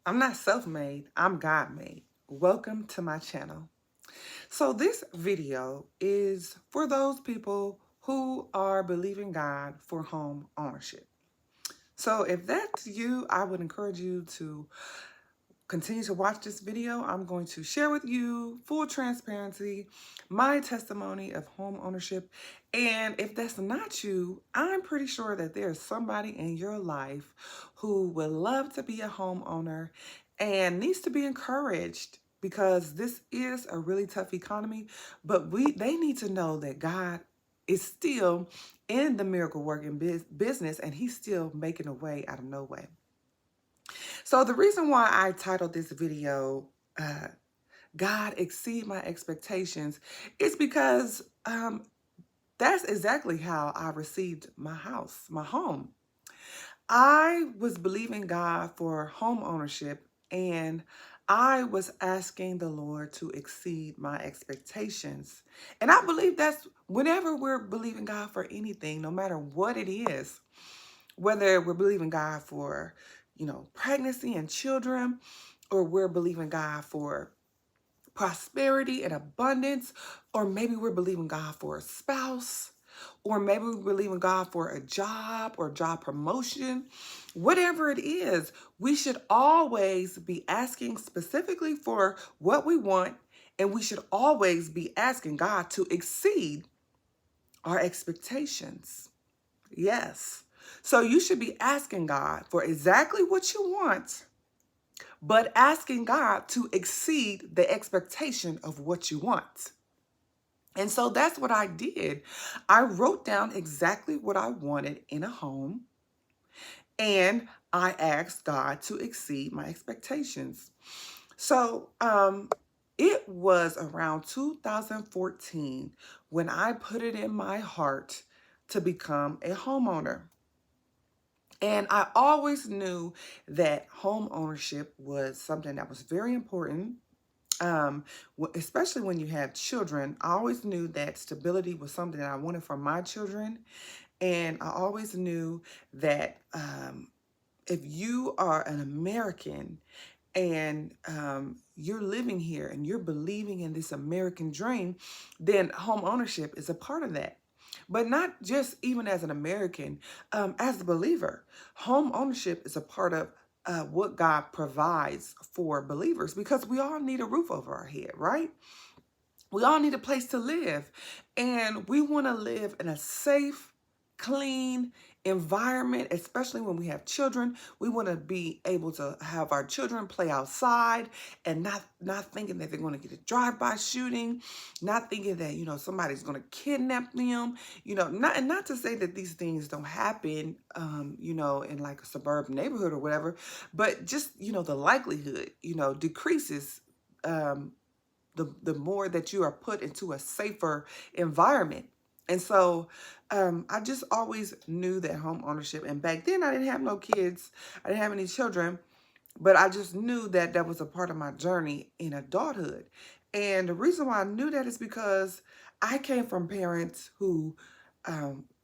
I'm not self-made, I'm God-made. Welcome to my channel. So this video is for those people who are believing God for home ownership. So if that's you, I would encourage you to continue to watch this video. I'm going to share with you full transparency, my testimony of home ownership. And if that's not you, I'm pretty sure that there's somebody in your life who would love to be a homeowner and needs to be encouraged because this is a really tough economy, but they need to know that God is still in the miracle working business and he's still making a way out of no way. So the reason why I titled this video, God Exceed My Expectations, is because that's exactly how I received my house, my home. I was believing God for home ownership and I was asking the Lord to exceed my expectations. And I believe that's whenever we're believing God for anything, no matter what it is, whether we're believing God for, pregnancy and children, or we're believing God for prosperity and abundance, or maybe we're believing God for a spouse, or maybe we're believing God for a job or job promotion. Whatever it is, we should always be asking specifically for what we want, and we should always be asking God to exceed our expectations. Yes. So you should be asking God for exactly what you want, but asking God to exceed the expectation of what you want. And so that's what I did. I wrote down exactly what I wanted in a home, and I asked God to exceed my expectations. So it was around 2014 when I put it in my heart to become a homeowner. And I always knew that home ownership was something that was very important, especially when you have children. I always knew that stability was something that I wanted for my children. And I always knew that if you are an American and you're living here and you're believing in this American dream, then home ownership is a part of that. But not just even as an American, as a believer, home ownership is a part of what God provides for believers because we all need a roof over our head, right? We all need a place to live, and we want to live in a safe, clean environment, especially when we have children. We want to be able to have our children play outside and not thinking that they're going to get a drive-by shooting, not thinking that, somebody's going to kidnap them, not to say that these things don't happen, in like a suburban neighborhood or whatever, but just, the likelihood, decreases, the more that you are put into a safer environment. And so I just always knew that home ownership, and back then I didn't have no kids, I didn't have any children, but I just knew that that was a part of my journey in adulthood. And the reason why I knew that is because I came from parents who,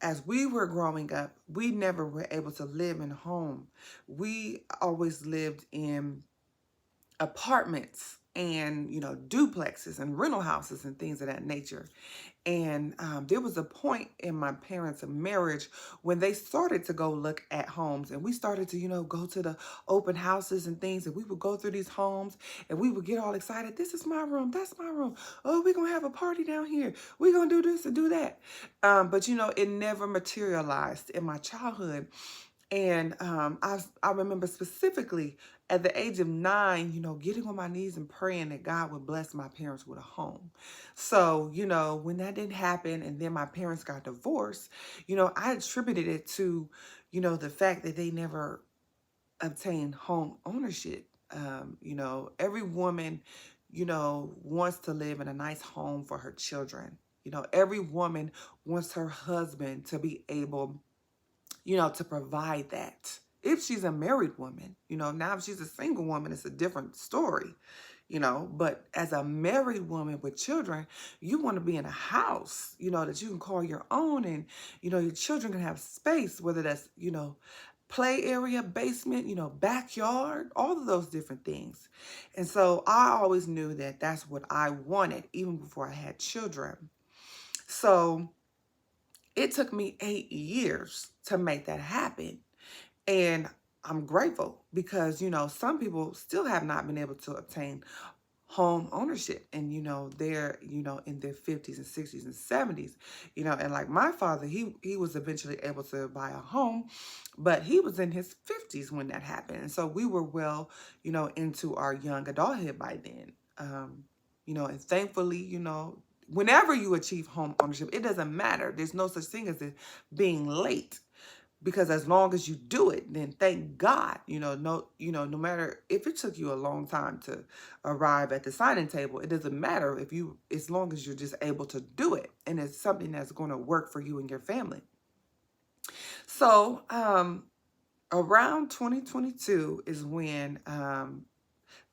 as we were growing up, we never were able to live in a home. We always lived in apartments and duplexes and rental houses and things of that nature. And there was a point in my parents' marriage when they started to go look at homes, and we started to go to the open houses and things, and we would go through these homes and we would get all excited. This is my room, that's my room, oh, we're gonna have a party down here, we're gonna do this and do that. But it never materialized in my childhood. And I remember specifically at the age of 9, getting on my knees and praying that God would bless my parents with a home. So, when that didn't happen and then my parents got divorced, I attributed it to, the fact that they never obtained home ownership. Every woman, wants to live in a nice home for her children. Every woman wants her husband to be able to provide that. If she's a married woman, now if she's a single woman, it's a different story, but as a married woman with children, you want to be in a house, that you can call your own, and, your children can have space, whether that's, play area, basement, backyard, all of those different things. And so I always knew that that's what I wanted, even before I had children. So it took me 8 years to make that happen. And I'm grateful because, some people still have not been able to obtain home ownership, and they're in their 50s and 60s and 70s, and like my father, he was eventually able to buy a home, but he was in his 50s when that happened. And so we were well into our young adulthood by then. And thankfully, whenever you achieve home ownership, it doesn't matter, there's no such thing as it being late. Because as long as you do it, then thank God, no matter if it took you a long time to arrive at the signing table, it doesn't matter as long as you're just able to do it. And it's something that's going to work for you and your family. So, around 2022 is when,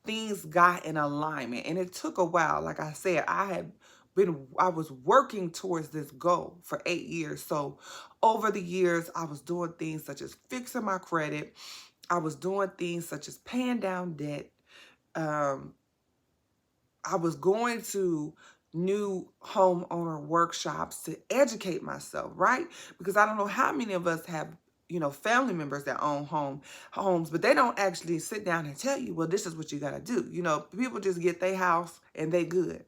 things got in alignment, and it took a while. Like I said, I was working towards this goal for 8 years. So over the years, I was doing things such as fixing my credit. I was doing things such as paying down debt. I was going to new homeowner workshops to educate myself, right? Because I don't know how many of us have family members that own homes, but they don't actually sit down and tell you, well, this is what you got to do. People just get their house and they good.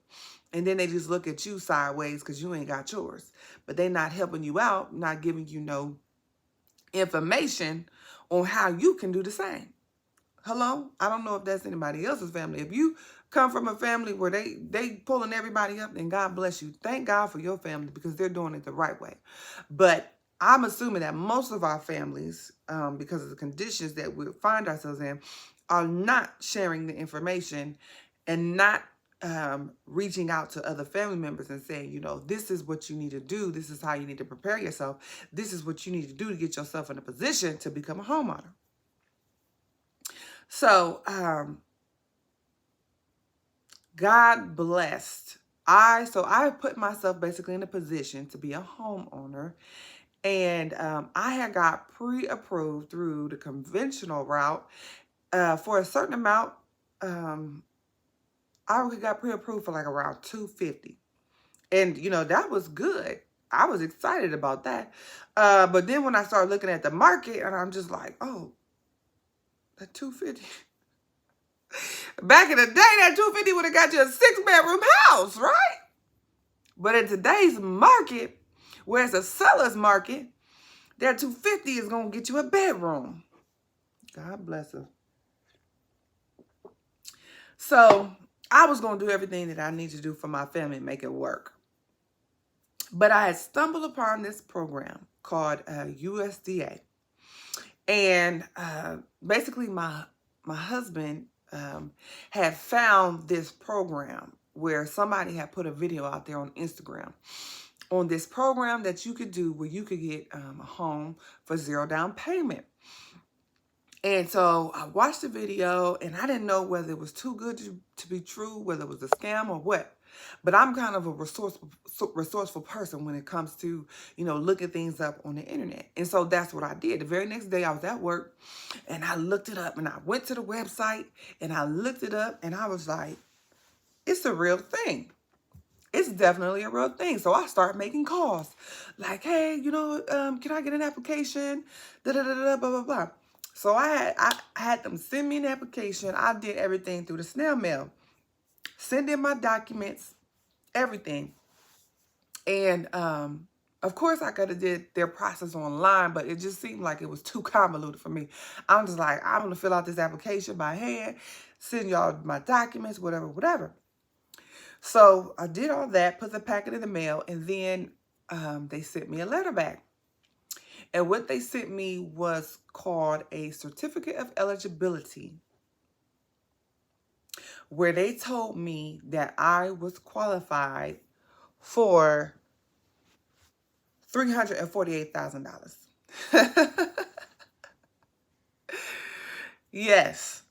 And then they just look at you sideways because you ain't got yours. But they not helping you out, not giving you no information on how you can do the same. Hello? I don't know if that's anybody else's family. If you come from a family where they pulling everybody up, then God bless you. Thank God for your family because they're doing it the right way. But I'm assuming that most of our families, because of the conditions that we find ourselves in, are not sharing the information and not reaching out to other family members and saying, this is what you need to do. This is how you need to prepare yourself. This is what you need to do to get yourself in a position to become a homeowner. So, God blessed. I put myself basically in a position to be a homeowner. And I had got pre-approved through the conventional route for a certain amount. I got pre-approved for like around $250. And, that was good. I was excited about that. But then when I started looking at the market, and I'm just like, oh, the $250. Back in the day, that $250 would have got you a 6-bedroom house, right? But in today's market, where it's a seller's market, that $250 is going to get you a bedroom. God bless her. So I was going to do everything that I need to do for my family and make it work. But I had stumbled upon this program called USDA. And basically my husband had found this program where somebody had put a video out there on Instagram on this program that you could do where you could get a home for 0 down payment. And so I watched the video, and I didn't know whether it was too good to be true, whether it was a scam or what. But I'm kind of a resourceful person when it comes to, looking things up on the internet. And so that's what I did. The very next day I was at work, and I looked it up, and I went to the website, and I looked it up, and I was like, it's a real thing. It's definitely a real thing. So I started making calls like, hey, can I get an application? Blah, blah, blah. So I had them send me an application. I did everything through the snail mail. Send in my documents, everything. And of course I could have did their process online, but it just seemed like it was too convoluted for me. I'm just like, I'm going to fill out this application by hand, send y'all my documents, whatever. So I did all that, put the packet in the mail, and then they sent me a letter back. And what they sent me was called a certificate of eligibility, where they told me that I was qualified for $348,000. Yes.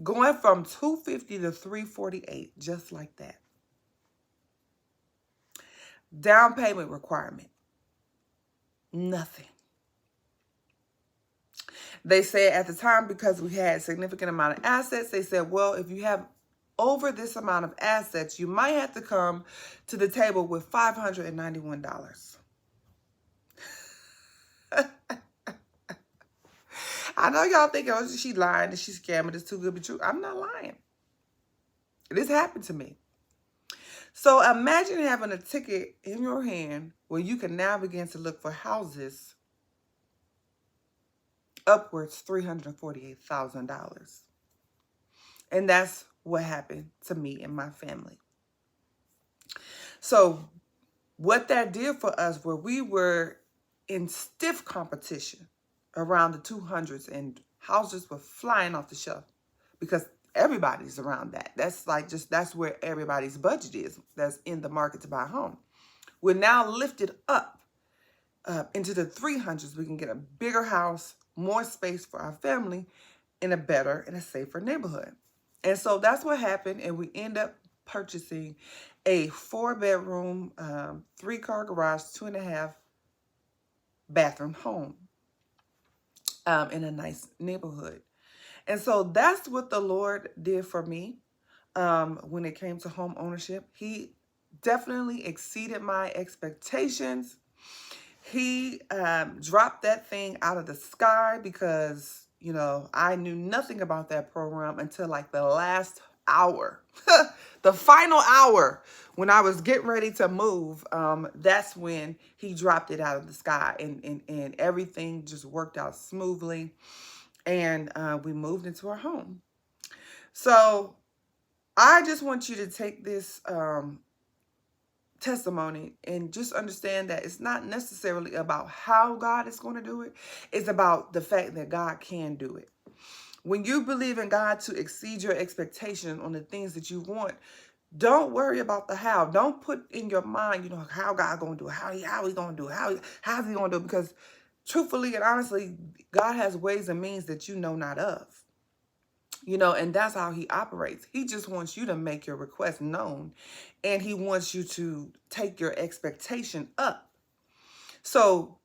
Going from $250 to $348, just like that. Down payment requirement, nothing. They said at the time, because we had a significant amount of assets, they said, well, if you have over this amount of assets, you might have to come to the table with $591. I know y'all think, oh, she's lying and she's scamming. It's too good to be true. I'm not lying. This happened to me. So imagine having a ticket in your hand where you can now begin to look for houses upwards $348,000. And that's what happened to me and my family. So what that did for us, where we were in stiff competition around the 200s and houses were flying off the shelf because everybody's around that. That's like that's where everybody's budget is that's in the market to buy a home. We're now lifted up into the 300s. We can get a bigger house, more space for our family in a better and a safer neighborhood. And so that's what happened. And we end up purchasing a 4-bedroom, 3-car garage, 2.5 bathroom home in a nice neighborhood. And so that's what the Lord did for me when it came to home ownership. He definitely exceeded my expectations. He dropped that thing out of the sky because, you know, I knew nothing about that program until like the last hour, the final hour when I was getting ready to move. That's when he dropped it out of the sky, and everything just worked out smoothly. And we moved into our home. So I just want you to take this testimony and just understand that it's not necessarily about how God is going to do it. It's about the fact that God can do it. When you believe in God to exceed your expectation on the things that you want, don't worry about the how. Don't put in your mind, you know, how God going to do it, how he going to do it, how's he going to do it, because truthfully and honestly, God has ways and means that you know not of. You know, and that's how he operates. He just wants you to make your request known, and he wants you to take your expectation up. So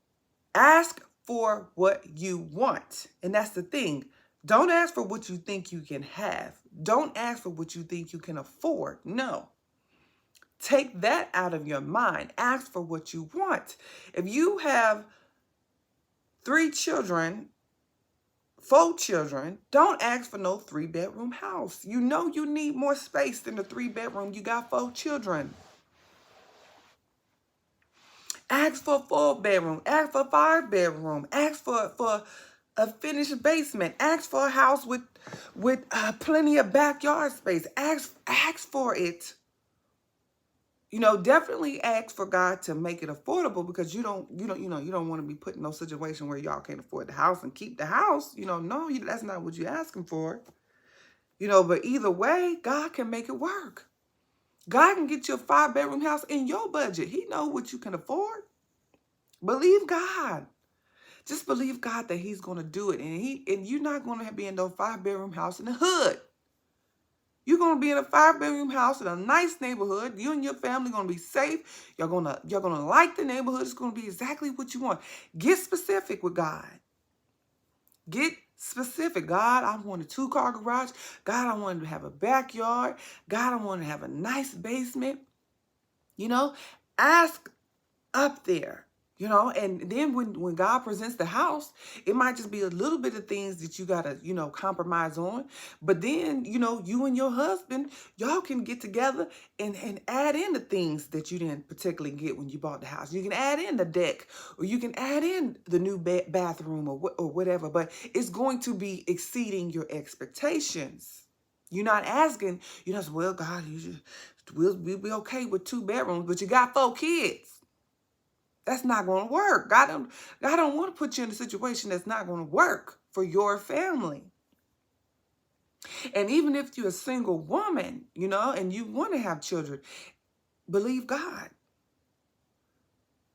ask for what you want. And that's the thing. Don't ask for what you think you can have. Don't ask for what you think you can afford. No. Take that out of your mind. Ask for what you want. If you have 3 children, 4 children, don't ask for no 3-bedroom house. You know you need more space than the 3-bedroom. You got 4 children. Ask for a 4-bedroom. Ask for a 5-bedroom. Ask for a finished basement. Ask for a house with plenty of backyard space. Ask for it. You know, definitely ask for God to make it affordable, because you don't want to be put in no situation where y'all can't afford the house and keep the house. You know, no, that's not what you're asking for. You know, but either way, God can make it work. God can get you a 5-bedroom house in your budget. He knows what you can afford. Believe God. Just believe God that he's going to do it. And you're not going to be in no 5-bedroom house in the hood. You're going to be in a 5-bedroom house in a nice neighborhood. You and your family going to be safe. You're going to like the neighborhood. It's going to be exactly what you want. Get specific with God. Get specific. God, I want a 2-car garage. God, I want to have a backyard. God, I want to have a nice basement. You know, ask up there. You know, and then when God presents the house, it might just be a little bit of things that you got to, you know, compromise on. But then, you know, you and your husband, y'all can get together and add in the things that you didn't particularly get when you bought the house. You can add in the deck, or you can add in the new bathroom or whatever. But it's going to be exceeding your expectations. You're not asking, you know, well, God, we'll be okay with 2 bedrooms, but you got 4 kids. That's not going to work. God don't want to put you in a situation that's not going to work for your family. And even if you're a single woman, you know, and you want to have children, believe God.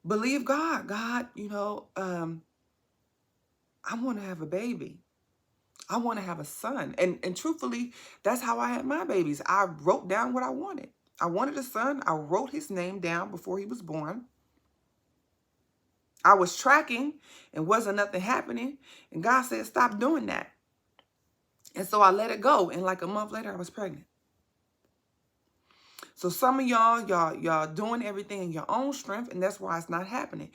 Believe God. God, you know, I want to have a baby. I want to have a son. And truthfully, that's how I had my babies. I wrote down what I wanted. I wanted a son. I wrote his name down before he was born. I was tracking and wasn't nothing happening. And God said, stop doing that. And so I let it go. And like a month later, I was pregnant. So some of y'all doing everything in your own strength, and that's why it's not happening.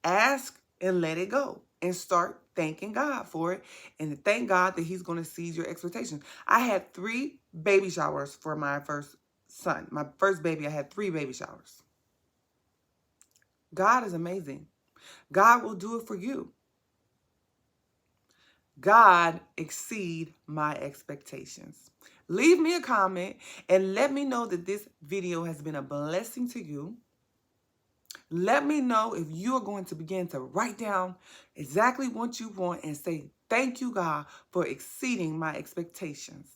Ask and let it go and start thanking God for it, and thank God that he's going to seize your expectations. I had 3 baby showers for my first son. My first baby, I had 3 baby showers. God is amazing. God will do it for you. God exceed my expectations. Leave me a comment and let me know that this video has been a blessing to you. Let me know if you are going to begin to write down exactly what you want and say, thank you, God, for exceeding my expectations.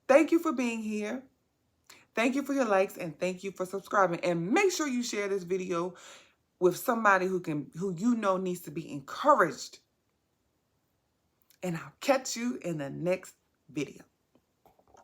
Thank you for being here. Thank you for your likes and thank you for subscribing. And make sure you share this video with somebody who you know needs to be encouraged. And I'll catch you in the next video.